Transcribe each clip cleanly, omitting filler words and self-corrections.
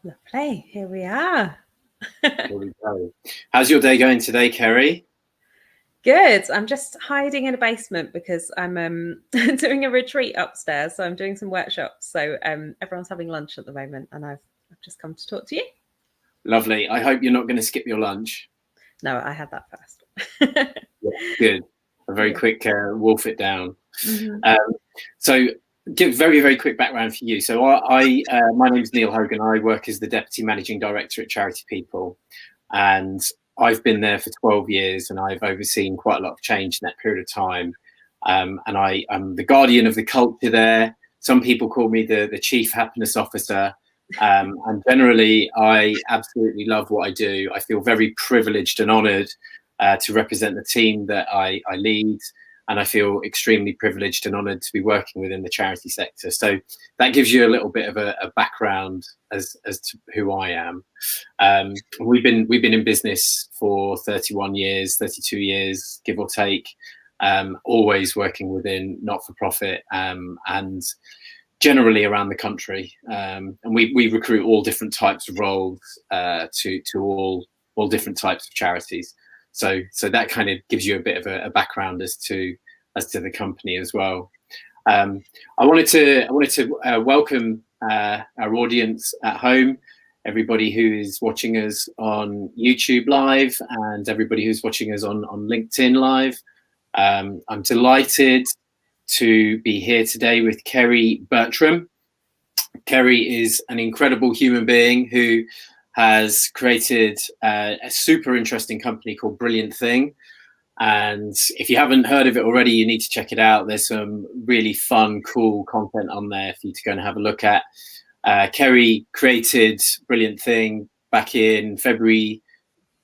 Lovely. Here we are. Here we go. How's your day going today, Kerry? Good. I'm just hiding in a basement because I'm doing a retreat upstairs. So I'm doing some workshops. So everyone's having lunch at the moment, and I've just come to talk to you. Lovely. I hope you're not going to skip your lunch. No, I had that first. Yeah, good. A very quick wolf it down. Mm-hmm. So, give very, very quick background for you. So, my name's Neil Hogan. I work as the Deputy Managing Director at Charity People, and I've been there for 12 years, and I've overseen quite a lot of change in that period of time. And I'm the guardian of the culture there. Some people call me the Chief Happiness Officer. And generally, I absolutely love what I do. I feel very privileged and honoured to represent the team that I lead. And I feel extremely privileged and honoured to be working within the charity sector. So that gives you a little bit of a background as to who I am. We've been in business for 31 years, 32 years, give or take. Always working within not-for-profit and generally around the country. And we recruit all different types of roles to all different types of charities. So that kind of gives you a bit of a background as to the company as well. I wanted to welcome our audience at home, everybody who is watching us on YouTube Live, and everybody who's watching us on LinkedIn Live. I'm delighted to be here today with Kerry Betram. Kerry is an incredible human being who has created a super interesting company called Brillant. And if you haven't heard of it already, you need to check it out. There's some really fun, cool content on there for you to go and have a look at. Kerry created Brillant back in February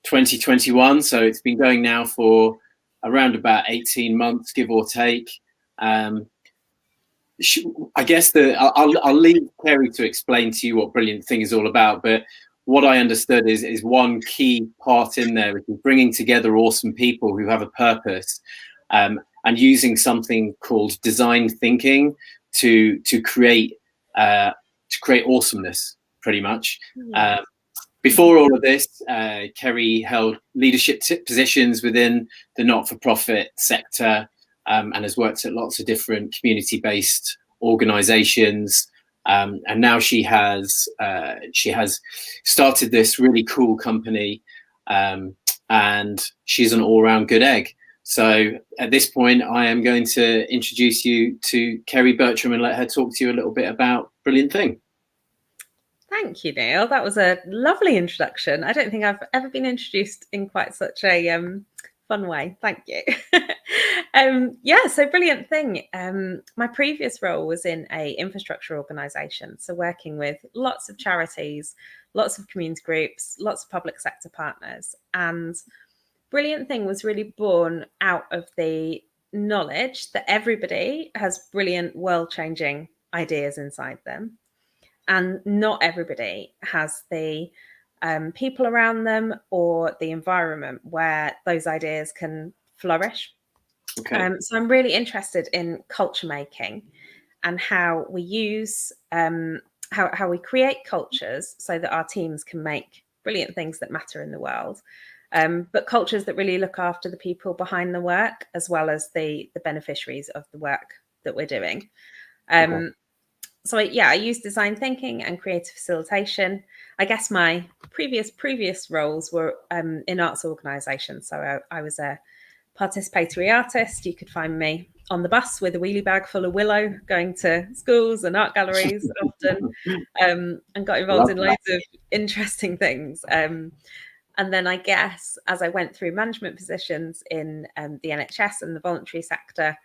2021. So it's been going now for around about 18 months, give or take. I guess I'll leave Kerry to explain to you what Brillant is all about, but what I understood is one key part in there, which is bringing together awesome people who have a purpose, and using something called design thinking to create awesomeness, pretty much. Yeah. Before all of this, Kerry held leadership positions within the not-for-profit sector, and has worked at lots of different community-based organisations. And now she has started this really cool company, and she's an all-round good egg. So at this point, I am going to introduce you to Kerry Betram and let her talk to you a little bit about Brillant. Thank you, Neil. That was a lovely introduction. I don't think I've ever been introduced in quite such a fun way. Thank you. So Brillant. My previous role was in a infrastructure organisation, so working with lots of charities, lots of community groups, lots of public sector partners. And Brillant was really born out of the knowledge that everybody has brilliant, world-changing ideas inside them. And not everybody has the people around them or the environment where those ideas can flourish. Okay. So I'm really interested in culture making and how we use, how we create cultures so that our teams can make brilliant things that matter in the world. But cultures that really look after the people behind the work, as well as the beneficiaries of the work that we're doing. Okay. So I use design thinking and creative facilitation. I guess my previous roles were in arts organisations. So I was a participatory artist. You could find me on the bus with a wheelie bag full of willow, going to schools and art galleries often, and got involved in loads of interesting things. And then I guess as I went through management positions in the NHS and the voluntary sector,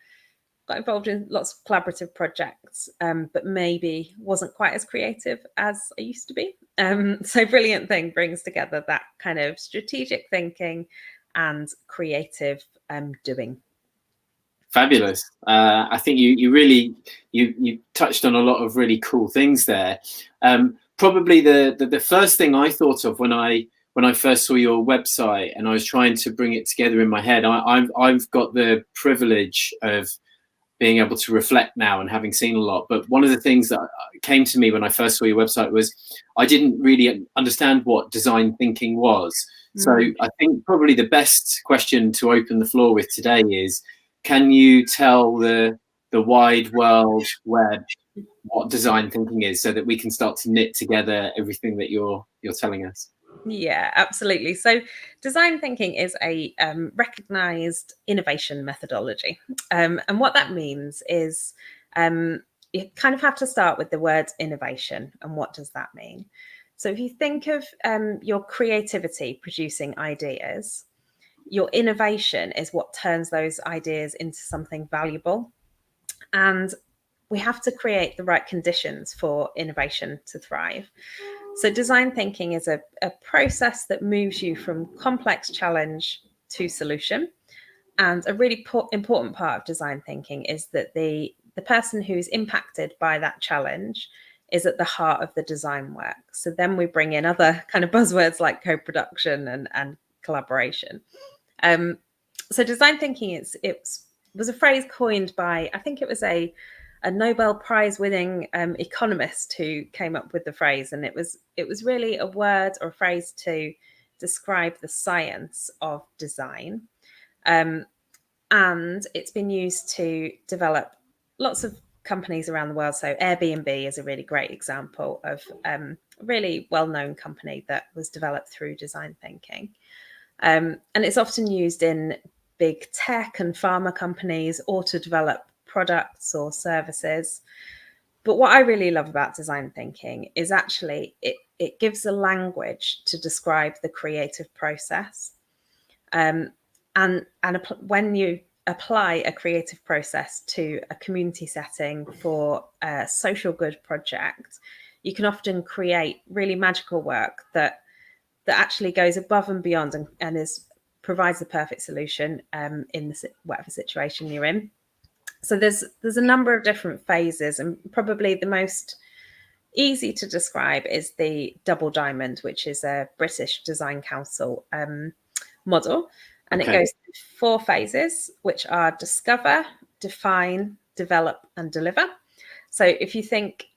got involved in lots of collaborative projects, but maybe wasn't quite as creative as I used to be. So Brillant brings together that kind of strategic thinking and creative doing. Fabulous. I think you really touched on a lot of really cool things there. Probably the first thing I thought of when I first saw your website and I was trying to bring it together in my head, I've got the privilege of being able to reflect now and having seen a lot. But one of the things that came to me when I first saw your website was I didn't really understand what design thinking was. So I think probably the best question to open the floor with today is, can you tell the wide world web what design thinking is, so that we can start to knit together everything that you're telling us? Yeah, absolutely. So design thinking is a recognized innovation methodology. And what that means is you kind of have to start with the word innovation. And what does that mean? So if you think of your creativity producing ideas, your innovation is what turns those ideas into something valuable. And we have to create the right conditions for innovation to thrive. So design thinking is a process that moves you from complex challenge to solution. And a really important part of design thinking is that the person who's impacted by that challenge is at the heart of the design work. So then we bring in other kind of buzzwords like co-production and collaboration. So design thinking was a phrase coined by, I think it was a Nobel Prize winning economist who came up with the phrase, and it was really a word or a phrase to describe the science of design, and it's been used to develop lots of companies around the world. So Airbnb is a really great example of a really well-known company that was developed through design thinking, and it's often used in big tech and pharma companies or to develop products or services. But what I really love about design thinking is actually it gives a language to describe the creative process. And when you apply a creative process to a community setting for a social good project, you can often create really magical work that actually goes above and beyond and provides the perfect solution in whatever situation you're in. So there's a number of different phases, and probably the most easy to describe is the double diamond, which is a British Design Council model. And It goes through 4 phases, which are discover, define, develop, and deliver. So if you think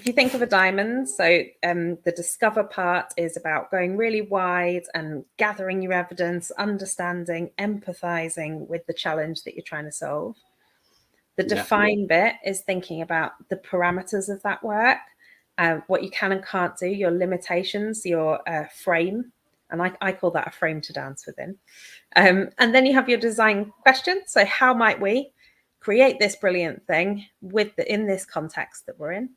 of a diamond, so the discover part is about going really wide and gathering your evidence, understanding, empathizing with the challenge that you're trying to solve. The define bit is thinking about the parameters of that work, what you can and can't do, your limitations, your frame. And I call that a frame to dance within. And then you have your design question. So how might we create this brilliant thing in this context that we're in?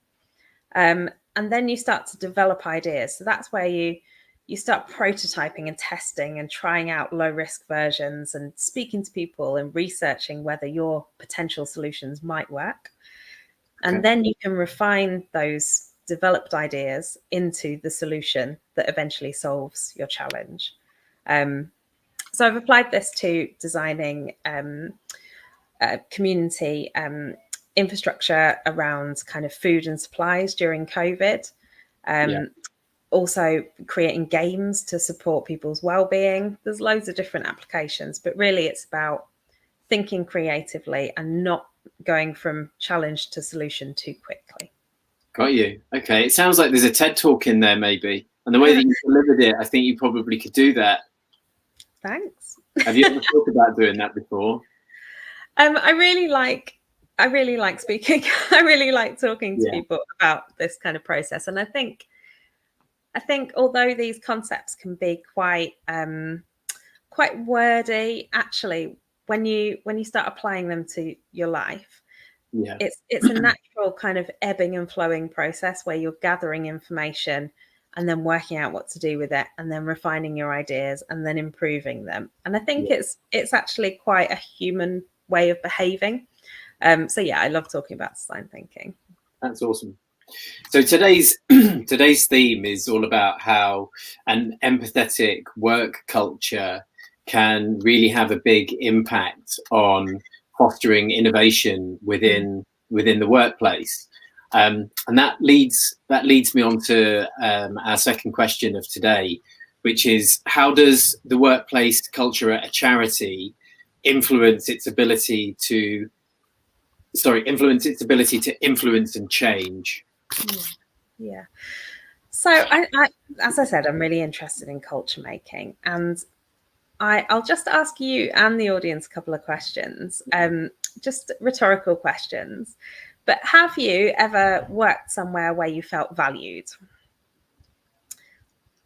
And then you start to develop ideas. So that's where you start prototyping and testing and trying out low risk versions and speaking to people and researching whether your potential solutions might work. And then you can refine those developed ideas into the solution that eventually solves your challenge. So I've applied this to designing community infrastructure around kind of food and supplies during COVID. Also creating games to support people's well-being. There's loads of different applications, but really it's about thinking creatively and not going from challenge to solution too quickly. Got you. Okay. It sounds like there's a TED talk in there, maybe. And the way that you delivered it, I think you probably could do that. Thanks. Have you ever thought about doing that before? I really like speaking. I really like talking to people about this kind of process. And I think although these concepts can be quite wordy, actually, when you start applying them to your life, it's a natural kind of ebbing and flowing process where you're gathering information and then working out what to do with it, and then refining your ideas and then improving them. And I think it's actually quite a human way of behaving. So I love talking about design thinking. That's awesome. So today's theme is all about how an empathetic work culture can really have a big impact on fostering innovation within the workplace. And that leads me on to our second question of today, which is, how does the workplace culture at a charity influence its ability to influence, its ability to influence and change. Yeah. So I, as I said, I'm really interested in culture making, and I'll just ask you and the audience a couple of questions, just rhetorical questions. But have you ever worked somewhere where you felt valued?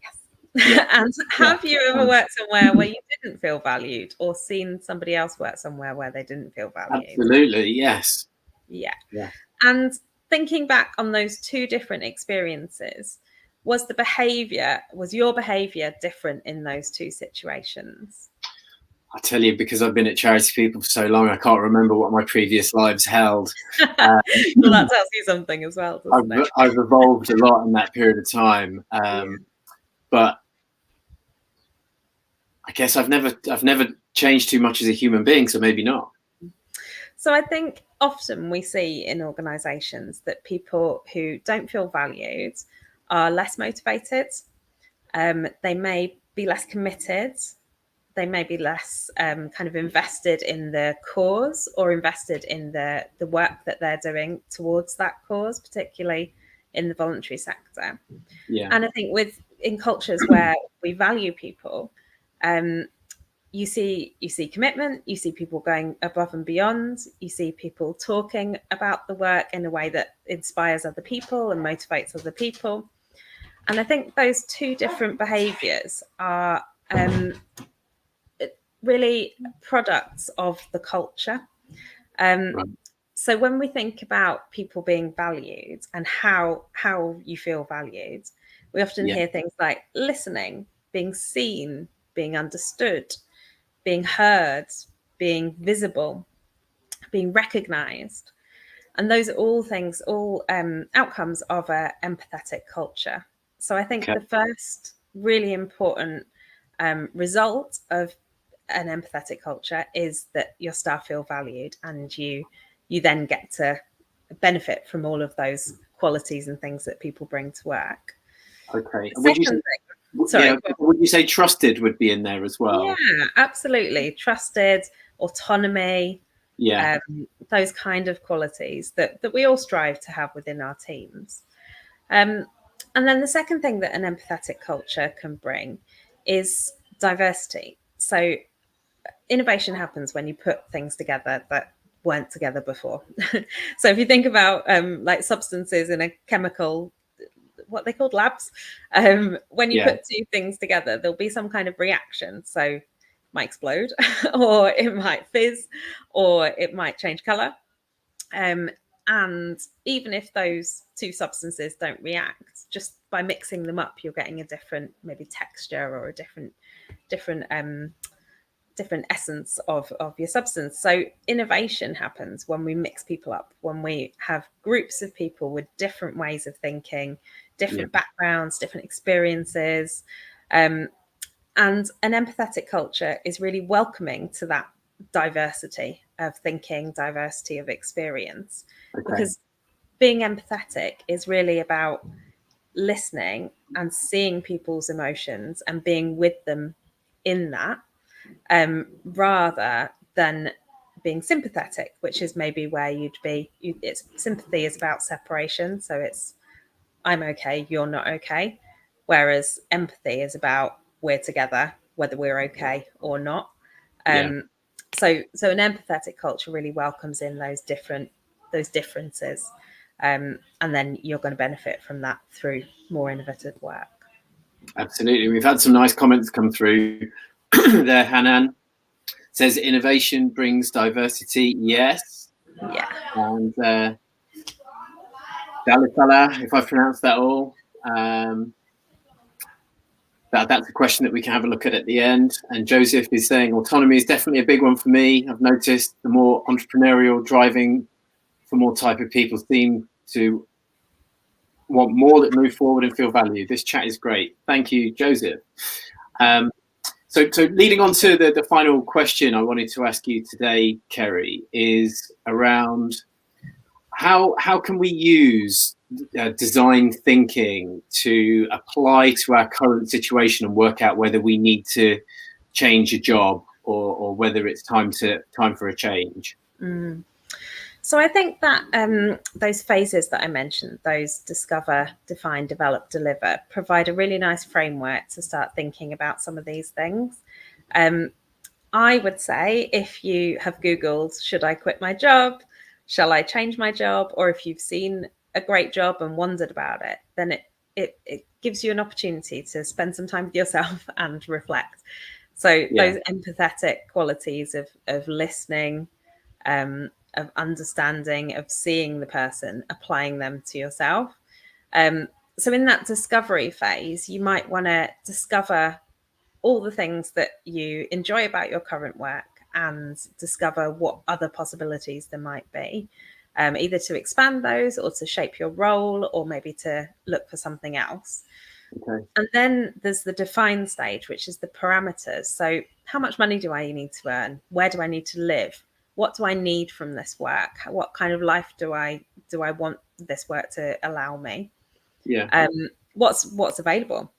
Yes. Yeah. And have you ever worked somewhere where you didn't feel valued, or seen somebody else work somewhere where they didn't feel valued? Absolutely, yes. Yeah. Yeah. And thinking back on those two different experiences, was your behavior different in those two situations? I tell you, because I've been at Charity People for so long, I can't remember what my previous lives held. Well, that tells you something as well, doesn't it? I've evolved a lot in that period of time, but I guess I've never changed too much as a human being, so maybe not. So I think often we see in organisations that people who don't feel valued are less motivated. They may be less committed. They may be less kind of invested in the cause, or invested in the work that they're doing towards that cause, particularly in the voluntary sector. Yeah. And I think in cultures where we value people, you see commitment, you see people going above and beyond, you see people talking about the work in a way that inspires other people and motivates other people. And I think those two different behaviours are really products of the culture. Right. So when we think about people being valued and how you feel valued, we often hear things like listening, being seen, being understood, being heard, being visible, being recognized. And those are all things, all outcomes of an empathetic culture. So I think the first really important result of an empathetic culture is that your staff feel valued, and you then get to benefit from all of those qualities and things that people bring to work. Okay. Would you say trusted would be in there as well? Yeah, absolutely. Trusted, autonomy, those kind of qualities that we all strive to have within our teams. And then the second thing that an empathetic culture can bring is diversity. So innovation happens when you put things together that weren't together before. So if you think about like substances in a chemical, what they called labs, when you put two things together, there'll be some kind of reaction. So it might explode, or it might fizz, or it might change color. And even if those two substances don't react, just by mixing them up, you're getting a different maybe texture, or a different essence of your substance. So innovation happens when we mix people up, when we have groups of people with different ways of thinking, different backgrounds, different experiences. And an empathetic culture is really welcoming to that diversity of thinking, diversity of experience. Because being empathetic is really about listening and seeing people's emotions and being with them in that, rather than being sympathetic, which is maybe where sympathy is about separation. So it's, I'm okay, you're not okay. Whereas empathy is about, we're together, whether we're okay or not. So an empathetic culture really welcomes in those differences. And then you're going to benefit from that through more innovative work. Absolutely. We've had some nice comments come through there. Hanan says innovation brings diversity. Yes. Yeah. And Dalitala, if I've pronounced that all, that's a question that we can have a look at the end. And Joseph is saying autonomy is definitely a big one for me. I've noticed the more entrepreneurial driving for more type of people seem to want more that move forward and feel valued. This chat is great. Thank you, Joseph. So leading on to the final question I wanted to ask you today, Kerry, is around how can we use design thinking to apply to our current situation and work out whether we need to change a job or whether it's time for a change? So I think that those phases that I mentioned, those discover, define, develop, deliver, provide a really nice framework to start thinking about some of these things. I would say if you have Googled, should I quit my job? Shall I change my job? Or if you've seen a great job and wondered about it, then it gives you an opportunity to spend some time with yourself and reflect. So those empathetic qualities of listening, of understanding, of seeing the person, applying them to yourself. So in that discovery phase, you might want to discover all the things that you enjoy about your current work and discover what other possibilities there might be, either to expand those or to shape your role or maybe to look for something else. Okay. And then there's the define stage, which is the parameters. So how much money do I need to earn? Where do I need to live? What do I need from this work? What kind of life do I want this work to allow me? Yeah. What's available?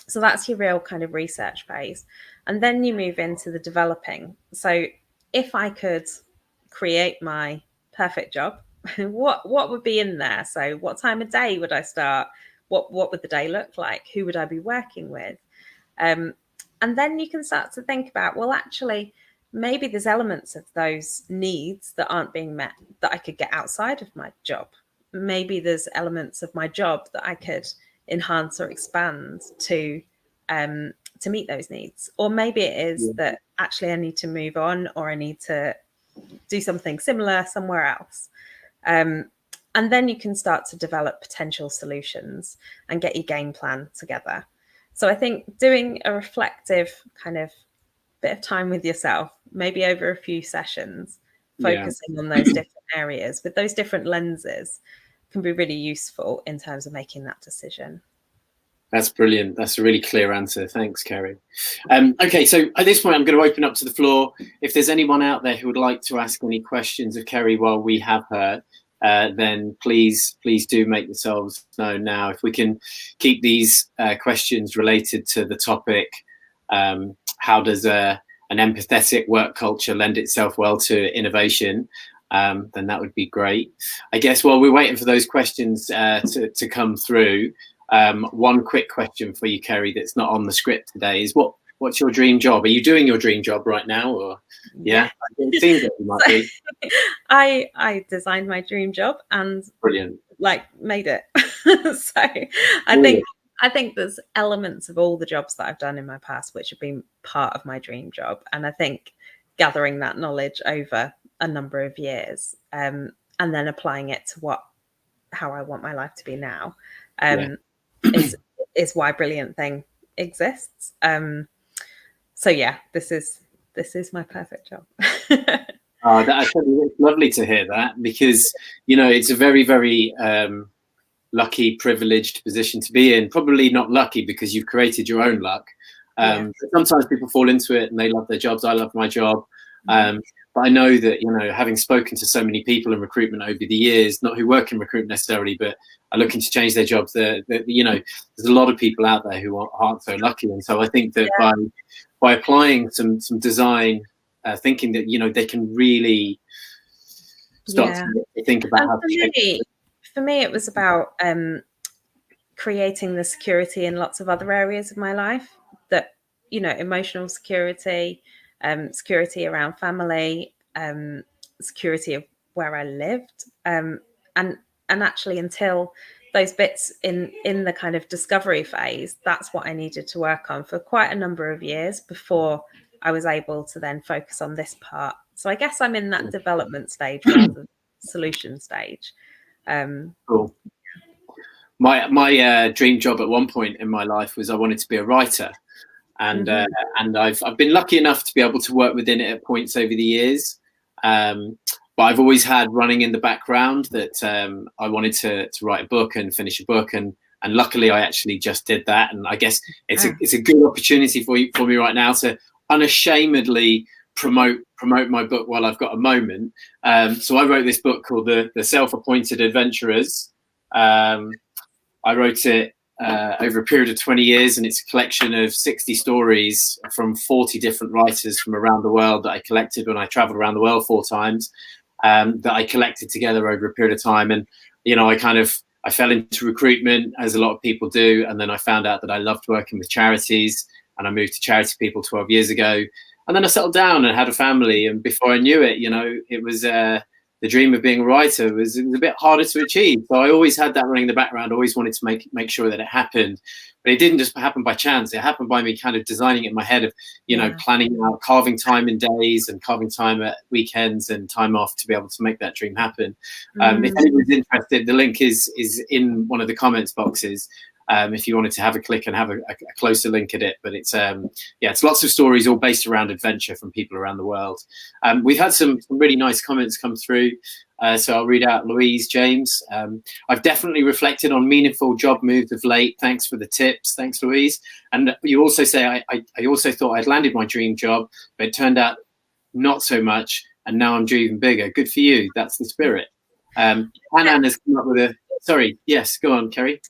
So that's your real kind of research phase. And then you move into the developing. So if I could create my perfect job, what would be in there? So what time of day would I start? What would the day look like? Who would I be working with? And then you can start to think about, well, actually, maybe there's elements of those needs that aren't being met that I could get outside of my job. Maybe there's elements of my job that I could enhance or expand to meet those needs. Or maybe it is that actually I need to move on, or I need to do something similar somewhere else. And then you can start to develop potential solutions and get your game plan together. So I think doing a reflective kind of bit of time with yourself, maybe over a few sessions, focusing on those different areas with those different lenses, can be really useful in terms of making that decision. That's brilliant. That's a really clear answer. Thanks, Kerry. Okay, so at this point, I'm going to open up to the floor. If there's anyone out there who would like to ask any questions of Kerry while we have her, then please do make yourselves known now. If we can keep these questions related to the topic, how does an empathetic work culture lend itself well to innovation, then that would be great. I guess while we're waiting for those questions to come through, one quick question for you, Kerry, that's not on the script today is what's your dream job? Are you doing your dream job right now, or it seems like you might be. I designed my dream job and brilliant, made it. So I think there's elements of all the jobs that I've done in my past which have been part of my dream job, and I think gathering that knowledge over a number of years, and then applying it to how I want my life to be now, is why Brilliant thing exists. So yeah, this is my perfect job. It's lovely to hear that, because it's a very, very lucky, privileged position to be in. Probably not lucky because you've created your own luck. Sometimes people fall into it and they love their jobs. I love my job. But I know that, having spoken to so many people in recruitment over the years, not who work in recruitment necessarily, but are looking to change their jobs, there's a lot of people out there who aren't so lucky. And so I think that by applying some design thinking, that, they can really start to think about how to change. For me, it was about creating the security in lots of other areas of my life, that, emotional security, security around family, security of where I lived, and actually until those bits in the kind of discovery phase, that's what I needed to work on for quite a number of years before I was able to then focus on this part. So I guess I'm in that development stage rather than solution stage. Cool. My dream job at one point in my life was I wanted to be a writer. And I've been lucky enough to be able to work within it at points over the years, but I've always had running in the background that I wanted to write a book and finish a book, and luckily I actually just did that. And I guess it's a good opportunity for me right now to unashamedly promote my book while I've got a moment. So I wrote this book called The Self-Appointed Adventurers. I wrote it over a period of 20 years, and it's a collection of 60 stories from 40 different writers from around the world that I collected when I traveled around the world 4 times. that I collected together over a period of time. And, I fell into recruitment, as a lot of people do. And then I found out that I loved working with charities, and I moved to Charity People 12 years ago. And then I settled down and had a family. And before I knew it, it was the dream of being a writer was a bit harder to achieve. So I always had that running in the background, always wanted to make sure that it happened. But it didn't just happen by chance. It happened by me kind of designing it in my head of, planning out, carving time in days and carving time at weekends and time off to be able to make that dream happen. If anyone's interested, the link is in one of the comments boxes. If you wanted to have a click and have a closer link at it. But it's it's lots of stories all based around adventure from people around the world. We've had some really nice comments come through. So I'll read out Louise James. I've definitely reflected on meaningful job moves of late. Thanks for the tips. Thanks, Louise. And you also say, I also thought I'd landed my dream job, but it turned out not so much. And now I'm dreaming bigger. Good for you. That's the spirit. Hanan has come up with a, sorry. Yes, go on, Kerry.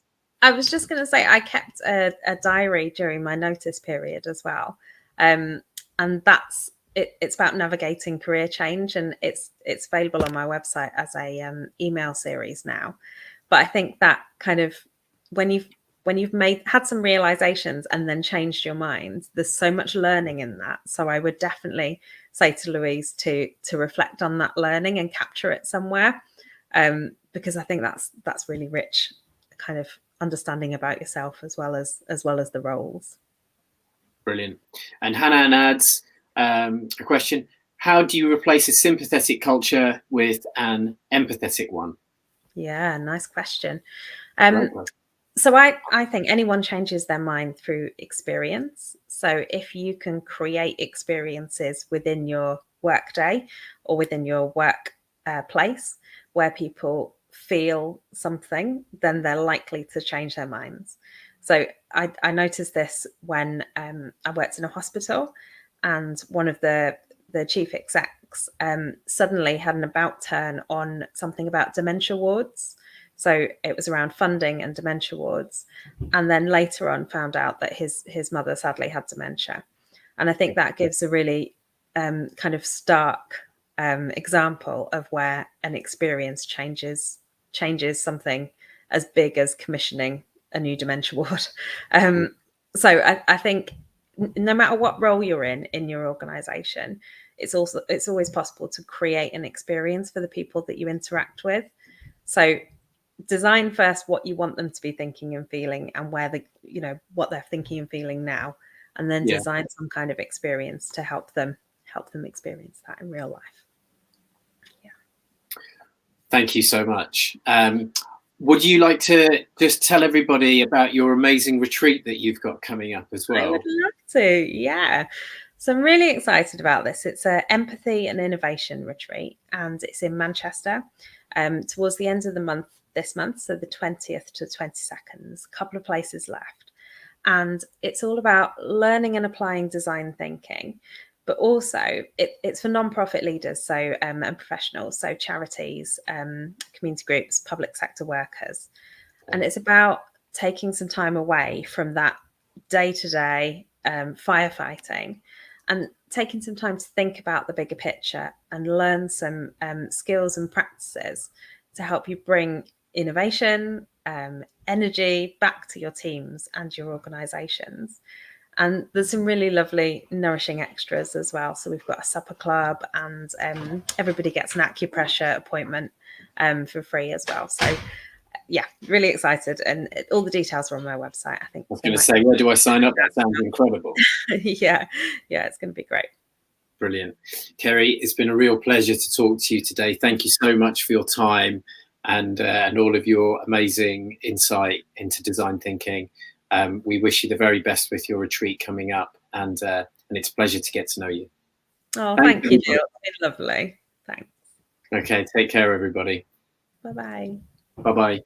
I was just going to say I kept a diary during my notice period as well. And that's it's about navigating career change, and it's available on my website as a email series now. But I think that kind of when you've had some realizations and then changed your mind, there's so much learning in that. So I would definitely say to Louise to reflect on that learning and capture it somewhere, because I think that's really rich kind of understanding about yourself as well as the roles. Brilliant. And Hanan adds a question: how do you replace a sympathetic culture with an empathetic one? Yeah, nice question. So I think anyone changes their mind through experience. So if you can create experiences within your work day or within your work place where people feel something, then they're likely to change their minds. So I noticed this when I worked in a hospital, and one of the chief execs suddenly had an about turn on something about dementia wards. So it was around funding and dementia wards, and then later on found out that his mother sadly had dementia. And I think that gives a really kind of stark example of where an experience changes something as big as commissioning a new dementia ward. So I think no matter what role you're in your organization, it's always possible to create an experience for the people that you interact with. So design first what you want them to be thinking and feeling, and where what they're thinking and feeling now, and then design some kind of experience to help them experience that in real life. Thank you so much. Would you like to just tell everybody about your amazing retreat that you've got coming up as well? I would love to, yeah. So I'm really excited about this. It's an empathy and innovation retreat, and it's in Manchester towards the end of the month, this month, so the 20th to 22nd, a couple of places left. And it's all about learning and applying design thinking, but also it's for non-profit leaders, so and professionals, so charities, community groups, public sector workers. And it's about taking some time away from that day-to-day firefighting and taking some time to think about the bigger picture and learn some skills and practices to help you bring innovation, energy back to your teams and your organizations. And there's some really lovely, nourishing extras as well. So we've got a supper club, and everybody gets an acupressure appointment for free as well. So yeah, really excited. And all the details are on my website, I think. I was going to say, where do I sign up? That sounds incredible. Yeah, it's going to be great. Brilliant. Kerry, it's been a real pleasure to talk to you today. Thank you so much for your time and all of your amazing insight into design thinking. We wish you the very best with your retreat coming up, and it's a pleasure to get to know you. Oh, thank you, Neil. It's been lovely. Thanks. Okay, take care, everybody. Bye-bye. Bye-bye.